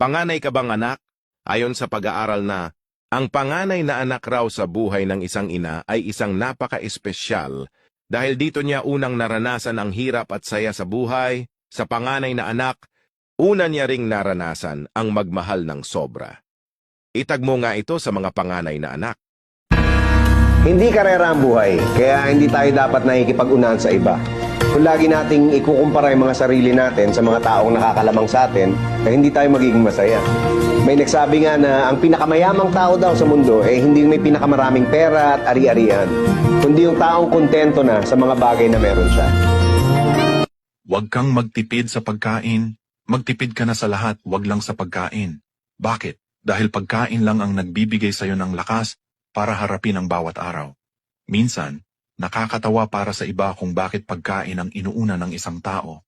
Panganay ka bang anak? Ayon sa pag-aaral na, ang panganay na anak raw sa buhay ng isang ina ay isang napaka-espesyal dahil dito niya unang naranasan ang hirap at saya sa buhay. Sa panganay na anak, una niya ring naranasan ang magmahal ng sobra. Itag mo nga ito sa mga panganay na anak. Hindi karera ang buhay, kaya hindi tayo dapat nakikipag-unahan sa iba. Kung lagi nating ikukumpara yung mga sarili natin sa mga taong nakakalamang sa atin, hindi tayo magiging masaya. May nagsabi nga na ang pinakamayamang tao daw sa mundo hindi yung may pinakamaraming pera at ari-arian, kundi yung taong kontento na sa mga bagay na meron siya. Huwag kang magtipid sa pagkain. Magtipid ka na sa lahat, wag lang sa pagkain. Bakit? Dahil pagkain lang ang nagbibigay sa'yo ng lakas para harapin ang bawat araw. Minsan, nakakatawa para sa iba kung bakit pagkain ang inuuna ng isang tao.